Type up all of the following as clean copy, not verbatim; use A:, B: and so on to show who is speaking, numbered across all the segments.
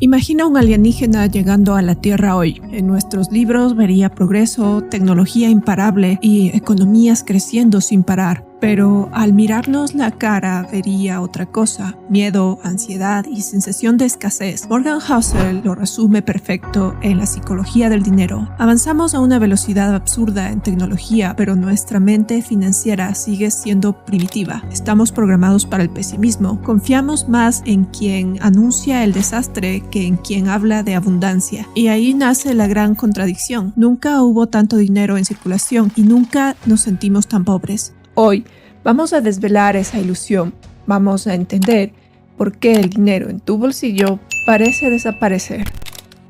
A: Imagina un alienígena llegando a la Tierra hoy. En nuestros libros vería progreso, tecnología imparable y economías creciendo sin parar. Pero al mirarnos la cara vería otra cosa: miedo, ansiedad y sensación de escasez. Morgan Housel lo resume perfecto en La psicología del dinero. Avanzamos a una velocidad absurda en tecnología, pero nuestra mente financiera sigue siendo primitiva. Estamos programados para el pesimismo. Confiamos más en quien anuncia el desastre que en quien habla de abundancia. Y ahí nace la gran contradicción. Nunca hubo tanto dinero en circulación y nunca nos sentimos tan pobres. Hoy vamos a desvelar esa ilusión. Vamos a entender por qué el dinero en tu bolsillo parece desaparecer.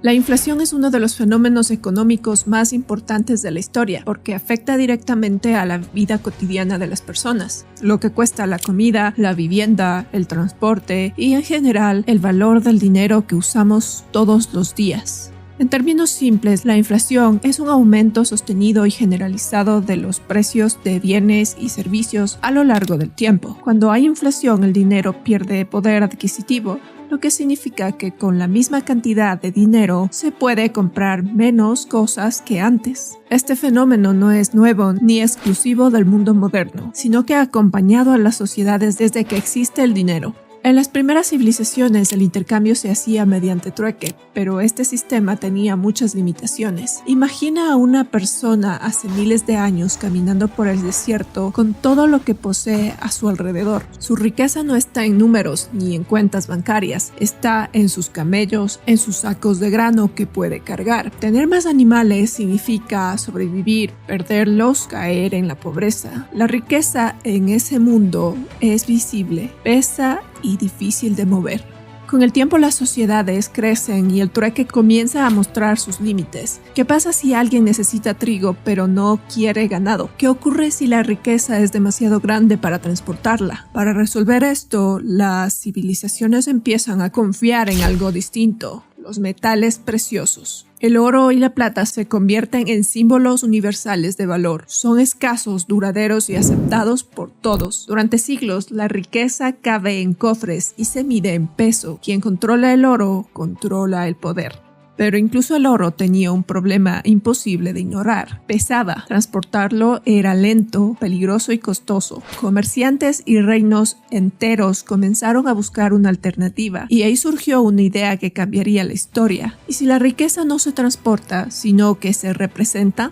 A: La inflación es uno de los fenómenos económicos más importantes de la historia porque afecta directamente a la vida cotidiana de las personas. Lo que cuesta la comida, la vivienda, el transporte y en general el valor del dinero que usamos todos los días. En términos simples, la inflación es un aumento sostenido y generalizado de los precios de bienes y servicios a lo largo del tiempo. Cuando hay inflación, el dinero pierde poder adquisitivo, lo que significa que con la misma cantidad de dinero se puede comprar menos cosas que antes. Este fenómeno no es nuevo ni exclusivo del mundo moderno, sino que ha acompañado a las sociedades desde que existe el dinero. En las primeras civilizaciones el intercambio se hacía mediante trueque, pero este sistema tenía muchas limitaciones. Imagina a una persona hace miles de años caminando por el desierto con todo lo que posee a su alrededor. Su riqueza no está en números ni en cuentas bancarias, está en sus camellos, en sus sacos de grano que puede cargar. Tener más animales significa sobrevivir, perderlos, caer en la pobreza. La riqueza en ese mundo es visible, pesa y difícil de mover. Con el tiempo las sociedades crecen y el trueque comienza a mostrar sus límites. ¿Qué pasa si alguien necesita trigo pero no quiere ganado? ¿Qué ocurre si la riqueza es demasiado grande para transportarla? Para resolver esto, las civilizaciones empiezan a confiar en algo distinto: los metales preciosos. El oro y la plata se convierten en símbolos universales de valor. Son escasos, duraderos y aceptados por todos. Durante siglos, la riqueza cabe en cofres y se mide en peso. Quien controla el oro, controla el poder. Pero incluso el oro tenía un problema imposible de ignorar: pesaba. Transportarlo era lento, peligroso y costoso. Comerciantes y reinos enteros comenzaron a buscar una alternativa, y ahí surgió una idea que cambiaría la historia. ¿Y si la riqueza no se transporta, sino que se representa?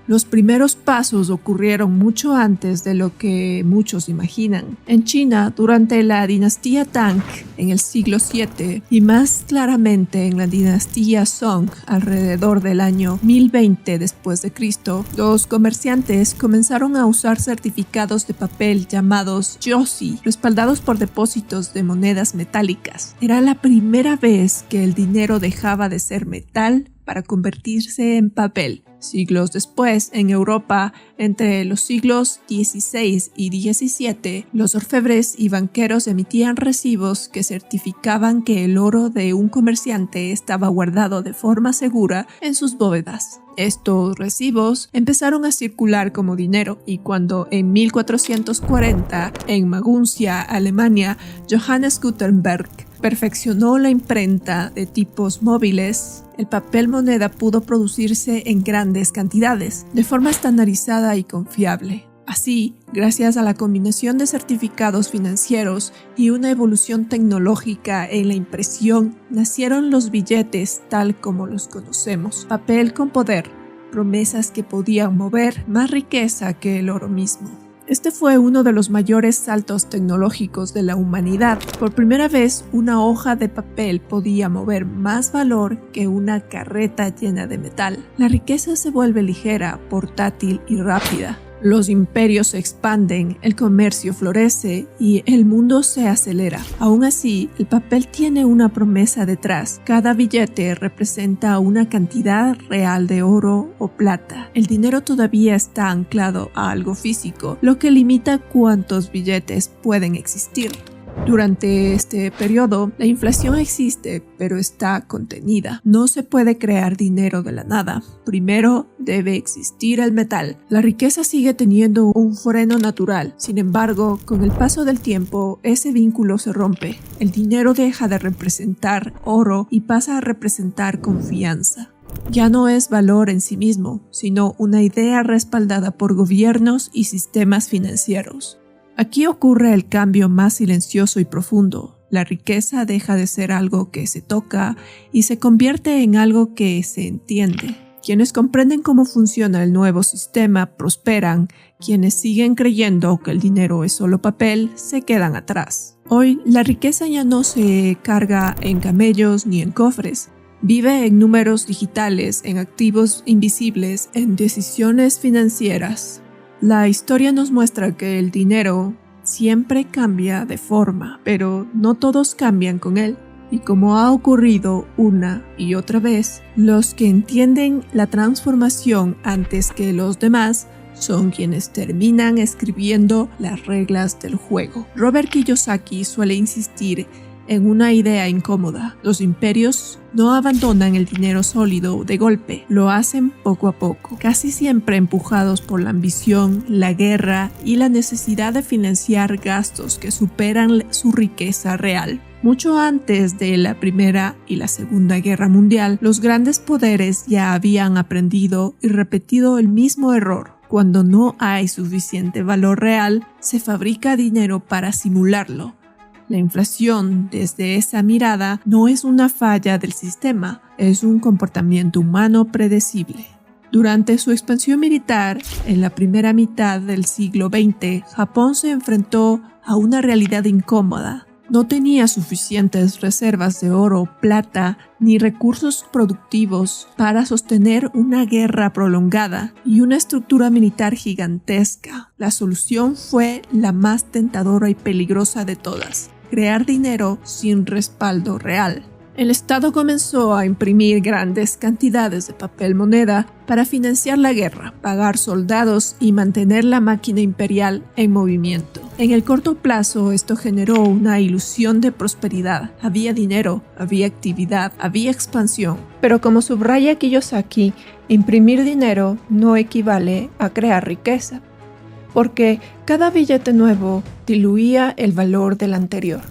A: Los primeros pasos ocurrieron mucho antes de lo que muchos imaginan. En China, durante la dinastía Tang, en el siglo VII, y más claramente en la dinastía Song, alrededor del año 1020 después de Cristo, los comerciantes comenzaron a usar certificados de papel llamados joshi, respaldados por depósitos de monedas metálicas. Era la primera vez que el dinero dejaba de ser metal para convertirse en papel. Siglos después, en Europa, entre los siglos XVI y XVII, los orfebres y banqueros emitían recibos que certificaban que el oro de un comerciante estaba guardado de forma segura en sus bóvedas. Estos recibos empezaron a circular como dinero, y cuando en 1440, en Maguncia, Alemania, Johannes Gutenberg perfeccionó la imprenta de tipos móviles, el papel moneda pudo producirse en grandes cantidades, de forma estandarizada y confiable. Así, gracias a la combinación de certificados financieros y una evolución tecnológica en la impresión, nacieron los billetes tal como los conocemos: papel con poder, promesas que podían mover más riqueza que el oro mismo. Este fue uno de los mayores saltos tecnológicos de la humanidad. Por primera vez, una hoja de papel podía mover más valor que una carreta llena de metal. La riqueza se vuelve ligera, portátil y rápida. Los imperios se expanden, el comercio florece y el mundo se acelera. Aún así, el papel tiene una promesa detrás. Cada billete representa una cantidad real de oro o plata. El dinero todavía está anclado a algo físico, lo que limita cuántos billetes pueden existir. Durante este periodo, la inflación existe, pero está contenida. No se puede crear dinero de la nada. Primero debe existir el metal. La riqueza sigue teniendo un freno natural. Sin embargo, con el paso del tiempo, ese vínculo se rompe. El dinero deja de representar oro y pasa a representar confianza. Ya no es valor en sí mismo, sino una idea respaldada por gobiernos y sistemas financieros. Aquí ocurre el cambio más silencioso y profundo. La riqueza deja de ser algo que se toca y se convierte en algo que se entiende. Quienes comprenden cómo funciona el nuevo sistema prosperan. Quienes siguen creyendo que el dinero es solo papel se quedan atrás. Hoy, la riqueza ya no se carga en camellos ni en cofres. Vive en números digitales, en activos invisibles, en decisiones financieras. La historia nos muestra que el dinero siempre cambia de forma, pero no todos cambian con él. Y como ha ocurrido una y otra vez, los que entienden la transformación antes que los demás son quienes terminan escribiendo las reglas del juego. Robert Kiyosaki suele insistir en una idea incómoda. Los imperios no abandonan el dinero sólido de golpe, lo hacen poco a poco, casi siempre empujados por la ambición, la guerra y la necesidad de financiar gastos que superan su riqueza real. Mucho antes de la Primera y la Segunda Guerra Mundial, los grandes poderes ya habían aprendido y repetido el mismo error. Cuando no hay suficiente valor real, se fabrica dinero para simularlo. La inflación, desde esa mirada, no es una falla del sistema, es un comportamiento humano predecible. Durante su expansión militar, en la primera mitad del siglo XX, Japón se enfrentó a una realidad incómoda. No tenía suficientes reservas de oro, plata, ni recursos productivos para sostener una guerra prolongada y una estructura militar gigantesca. La solución fue la más tentadora y peligrosa de todas: crear dinero sin respaldo real. El Estado comenzó a imprimir grandes cantidades de papel moneda para financiar la guerra, pagar soldados y mantener la máquina imperial en movimiento. En el corto plazo, esto generó una ilusión de prosperidad. Había dinero, había actividad, había expansión. Pero como subraya Kiyosaki, imprimir dinero no equivale a crear riqueza, porque cada billete nuevo diluía el valor del anterior.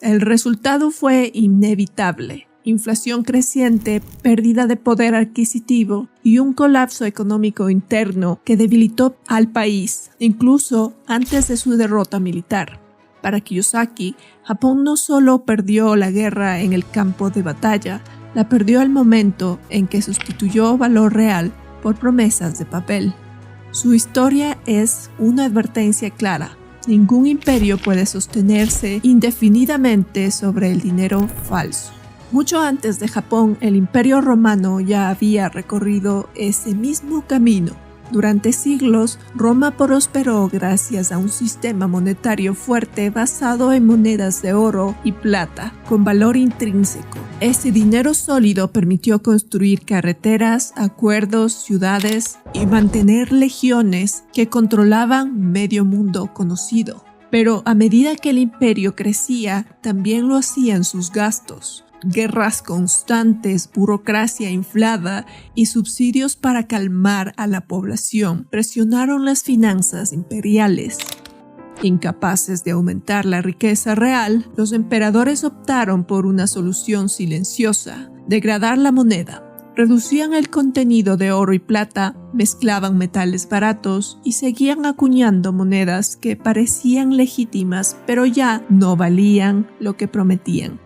A: El resultado fue inevitable: inflación creciente, pérdida de poder adquisitivo y un colapso económico interno que debilitó al país, incluso antes de su derrota militar. Para Kiyosaki, Japón no solo perdió la guerra en el campo de batalla, la perdió al momento en que sustituyó valor real por promesas de papel. Su historia es una advertencia clara: ningún imperio puede sostenerse indefinidamente sobre el dinero falso. Mucho antes de Japón, el Imperio Romano ya había recorrido ese mismo camino. Durante siglos, Roma prosperó gracias a un sistema monetario fuerte basado en monedas de oro y plata, con valor intrínseco. Ese dinero sólido permitió construir carreteras, acuerdos, ciudades y mantener legiones que controlaban medio mundo conocido. Pero a medida que el imperio crecía, también lo hacían sus gastos. Guerras constantes, burocracia inflada y subsidios para calmar a la población presionaron las finanzas imperiales. Incapaces de aumentar la riqueza real, los emperadores optaron por una solución silenciosa: degradar la moneda. Reducían el contenido de oro y plata, mezclaban metales baratos y seguían acuñando monedas que parecían legítimas, pero ya no valían lo que prometían.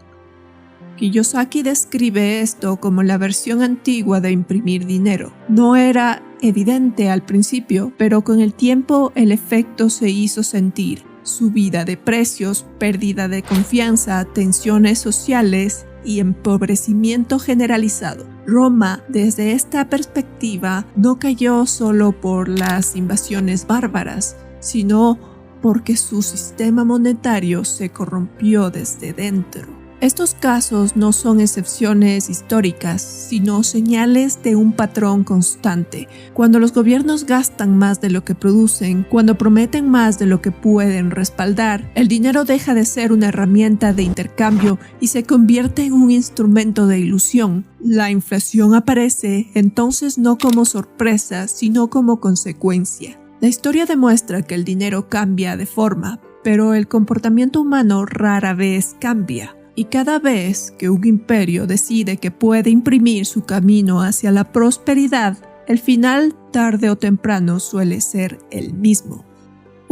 A: Kiyosaki describe esto como la versión antigua de imprimir dinero. No era evidente al principio, pero con el tiempo el efecto se hizo sentir: subida de precios, pérdida de confianza, tensiones sociales y empobrecimiento generalizado. Roma, desde esta perspectiva, no cayó solo por las invasiones bárbaras, sino porque su sistema monetario se corrompió desde dentro. Estos casos no son excepciones históricas, sino señales de un patrón constante. Cuando los gobiernos gastan más de lo que producen, cuando prometen más de lo que pueden respaldar, el dinero deja de ser una herramienta de intercambio y se convierte en un instrumento de ilusión. La inflación aparece entonces no como sorpresa, sino como consecuencia. La historia demuestra que el dinero cambia de forma, pero el comportamiento humano rara vez cambia. Y cada vez que un imperio decide que puede imprimir su camino hacia la prosperidad, el final, tarde o temprano, suele ser el mismo.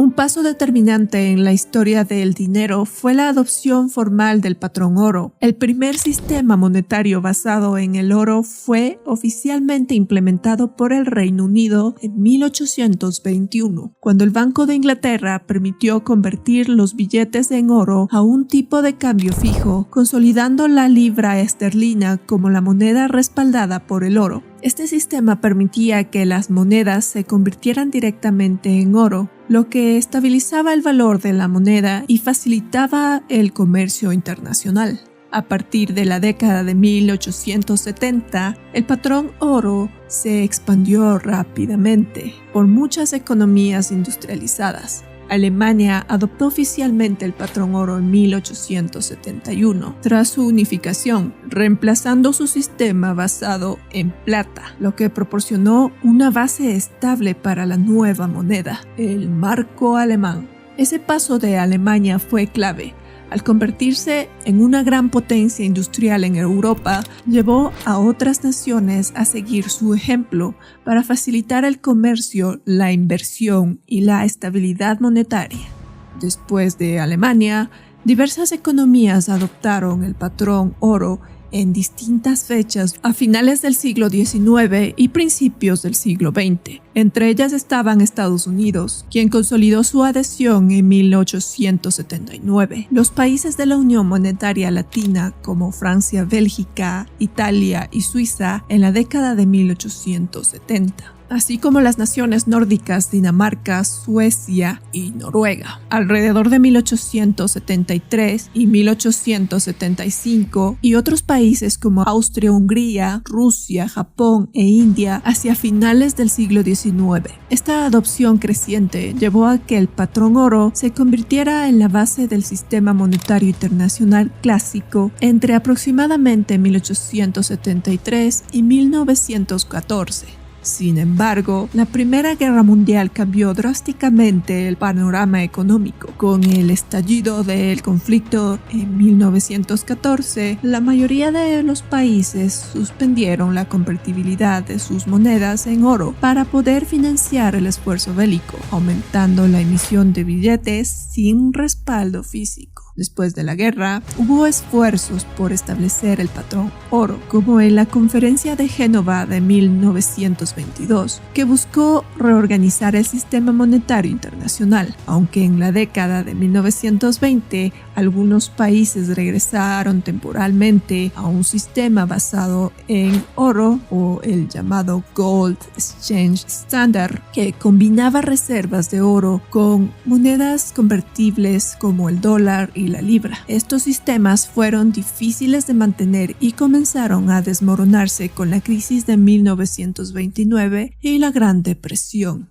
A: Un paso determinante en la historia del dinero fue la adopción formal del patrón oro. El primer sistema monetario basado en el oro fue oficialmente implementado por el Reino Unido en 1821, cuando el Banco de Inglaterra permitió convertir los billetes en oro a un tipo de cambio fijo, consolidando la libra esterlina como la moneda respaldada por el oro. Este sistema permitía que las monedas se convirtieran directamente en oro, lo que estabilizaba el valor de la moneda y facilitaba el comercio internacional. A partir de la década de 1870, el patrón oro se expandió rápidamente por muchas economías industrializadas. Alemania adoptó oficialmente el patrón oro en 1871, tras su unificación, reemplazando su sistema basado en plata, lo que proporcionó una base estable para la nueva moneda, el marco alemán. Ese paso de Alemania fue clave. Al convertirse en una gran potencia industrial en Europa, llevó a otras naciones a seguir su ejemplo para facilitar el comercio, la inversión y la estabilidad monetaria. Después de Alemania, diversas economías adoptaron el patrón oro en distintas fechas a finales del siglo XIX y principios del siglo XX. Entre ellas estaban Estados Unidos, quien consolidó su adhesión en 1879. Los países de la Unión Monetaria Latina, como Francia, Bélgica, Italia y Suiza, en la década de 1870. Así como las naciones nórdicas Dinamarca, Suecia y Noruega. Alrededor de 1873 y 1875 y otros países como Austria, Hungría, Rusia, Japón e India hacia finales del siglo XIX. Esta adopción creciente llevó a que el patrón oro se convirtiera en la base del sistema monetario internacional clásico entre aproximadamente 1873 y 1914. Sin embargo, la Primera Guerra Mundial cambió drásticamente el panorama económico. Con el estallido del conflicto en 1914, la mayoría de los países suspendieron la convertibilidad de sus monedas en oro para poder financiar el esfuerzo bélico, aumentando la emisión de billetes sin respaldo físico. Después de la guerra, hubo esfuerzos por establecer el patrón oro, como en la Conferencia de Génova de 1922, que buscó reorganizar el sistema monetario internacional. Aunque en la década de 1920, algunos países regresaron temporalmente a un sistema basado en oro, o el llamado Gold Exchange Standard, que combinaba reservas de oro con monedas convertibles como el dólar y la libra. Estos sistemas fueron difíciles de mantener y comenzaron a desmoronarse con la crisis de 1929 y la Gran Depresión.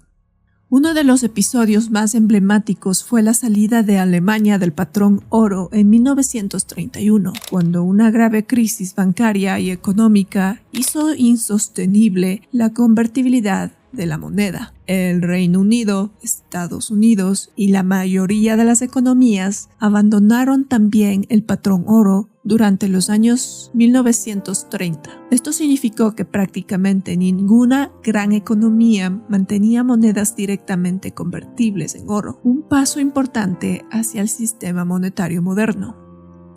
A: Uno de los episodios más emblemáticos fue la salida de Alemania del patrón oro en 1931, cuando una grave crisis bancaria y económica hizo insostenible la convertibilidad de la moneda. El Reino Unido, Estados Unidos y la mayoría de las economías abandonaron también el patrón oro durante los años 1930. Esto significó que prácticamente ninguna gran economía mantenía monedas directamente convertibles en oro, un paso importante hacia el sistema monetario moderno.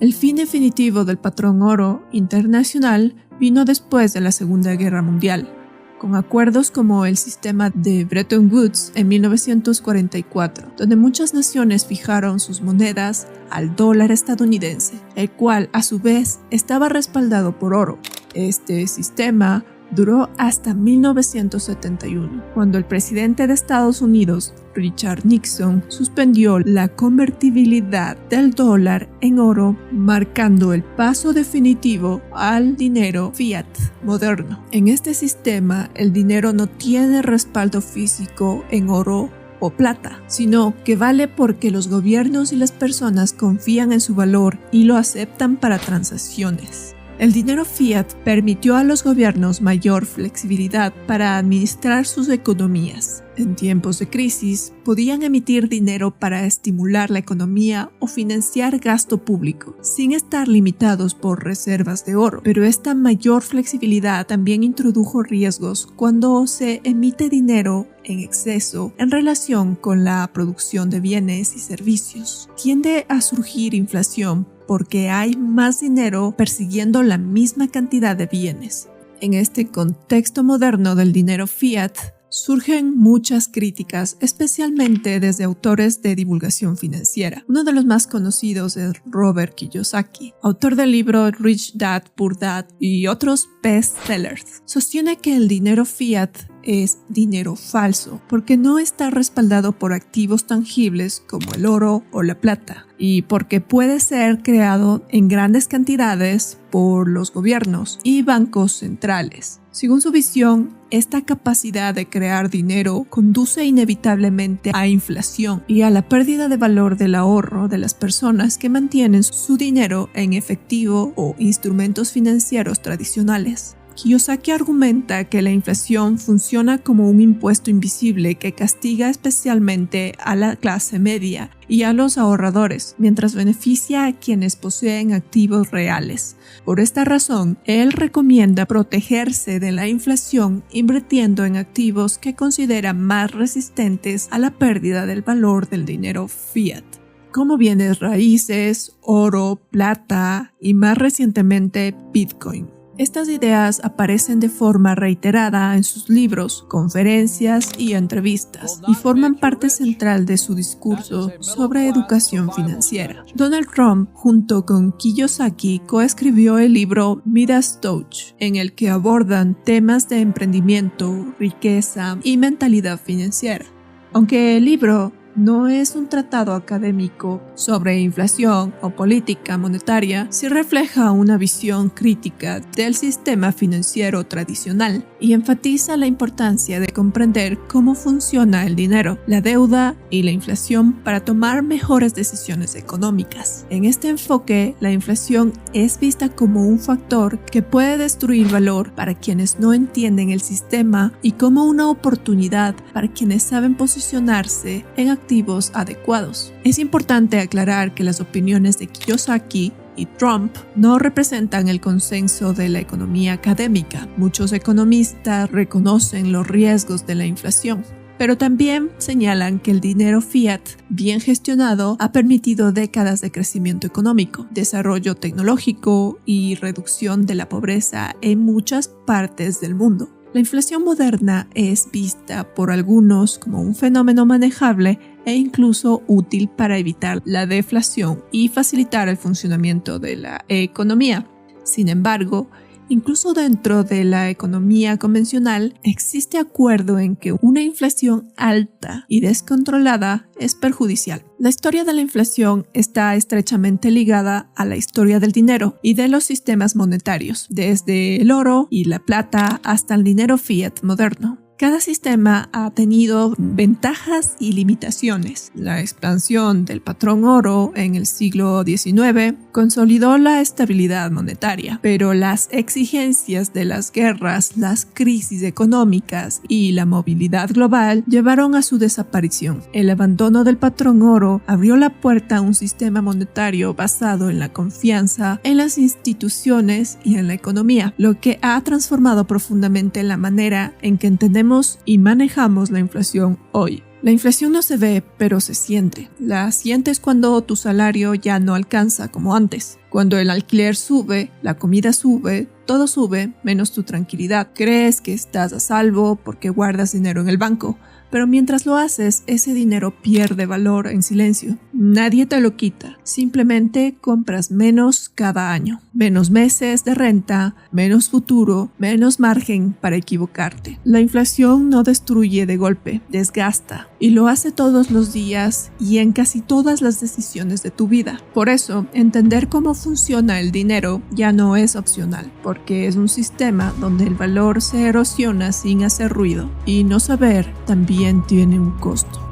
A: El fin definitivo del patrón oro internacional vino después de la Segunda Guerra Mundial, con acuerdos como el sistema de Bretton Woods en 1944, donde muchas naciones fijaron sus monedas al dólar estadounidense, el cual a su vez estaba respaldado por oro. Este sistema duró hasta 1971, cuando el presidente de Estados Unidos, Richard Nixon, suspendió la convertibilidad del dólar en oro, marcando el paso definitivo al dinero fiat moderno. En este sistema, el dinero no tiene respaldo físico en oro o plata, sino que vale porque los gobiernos y las personas confían en su valor y lo aceptan para transacciones. El dinero fiat permitió a los gobiernos mayor flexibilidad para administrar sus economías. En tiempos de crisis, podían emitir dinero para estimular la economía o financiar gasto público, sin estar limitados por reservas de oro. Pero esta mayor flexibilidad también introdujo riesgos cuando se emite dinero en exceso en relación con la producción de bienes y servicios. Tiende a surgir inflación porque hay más dinero persiguiendo la misma cantidad de bienes. En este contexto moderno del dinero fiat, surgen muchas críticas, especialmente desde autores de divulgación financiera. Uno de los más conocidos es Robert Kiyosaki, autor del libro Rich Dad, Poor Dad y otros bestsellers. Sostiene que el dinero fiat es dinero falso porque no está respaldado por activos tangibles como el oro o la plata y porque puede ser creado en grandes cantidades por los gobiernos y bancos centrales. Según su visión, esta capacidad de crear dinero conduce inevitablemente a inflación y a la pérdida de valor del ahorro de las personas que mantienen su dinero en efectivo o instrumentos financieros tradicionales. Kiyosaki argumenta que la inflación funciona como un impuesto invisible que castiga especialmente a la clase media y a los ahorradores, mientras beneficia a quienes poseen activos reales. Por esta razón, él recomienda protegerse de la inflación invirtiendo en activos que considera más resistentes a la pérdida del valor del dinero fiat, como bienes raíces, oro, plata y más recientemente Bitcoin. Estas ideas aparecen de forma reiterada en sus libros, conferencias y entrevistas y forman parte central de su discurso sobre educación financiera. Donald Trump, junto con Kiyosaki, coescribió el libro Midas Touch, en el que abordan temas de emprendimiento, riqueza y mentalidad financiera. Aunque el libro no es un tratado académico sobre inflación o política monetaria, sí refleja una visión crítica del sistema financiero tradicional y enfatiza la importancia de comprender cómo funciona el dinero, la deuda y la inflación para tomar mejores decisiones económicas. En este enfoque, la inflación es vista como un factor que puede destruir valor para quienes no entienden el sistema y como una oportunidad para quienes saben posicionarse en activos adecuados. Es importante aclarar que las opiniones de Kiyosaki y Trump no representan el consenso de la economía académica. Muchos economistas reconocen los riesgos de la inflación, pero también señalan que el dinero fiat, bien gestionado, ha permitido décadas de crecimiento económico, desarrollo tecnológico y reducción de la pobreza en muchas partes del mundo. La inflación moderna es vista por algunos como un fenómeno manejable e incluso útil para evitar la deflación y facilitar el funcionamiento de la economía. Sin embargo, incluso dentro de la economía convencional, existe acuerdo en que una inflación alta y descontrolada es perjudicial. La historia de la inflación está estrechamente ligada a la historia del dinero y de los sistemas monetarios, desde el oro y la plata hasta el dinero fiat moderno. Cada sistema ha tenido ventajas y limitaciones. La expansión del patrón oro en el siglo XIX consolidó la estabilidad monetaria, pero las exigencias de las guerras, las crisis económicas y la movilidad global llevaron a su desaparición. El abandono del patrón oro abrió la puerta a un sistema monetario basado en la confianza en las instituciones y en la economía, lo que ha transformado profundamente la manera en que entendemos y manejamos la inflación hoy. La inflación no se ve, pero se siente. La sientes cuando tu salario ya no alcanza como antes. Cuando el alquiler sube, la comida sube, todo sube menos tu tranquilidad. Crees que estás a salvo porque guardas dinero en el banco, pero mientras lo haces, ese dinero pierde valor en silencio. Nadie te lo quita, simplemente compras menos cada año. Menos meses de renta, menos futuro, menos margen para equivocarte. La inflación no destruye de golpe, desgasta, y lo hace todos los días y en casi todas las decisiones de tu vida. Por eso, entender cómo funciona el dinero ya no es opcional, porque es un sistema donde el valor se erosiona sin hacer ruido, y no saber también tiene un costo.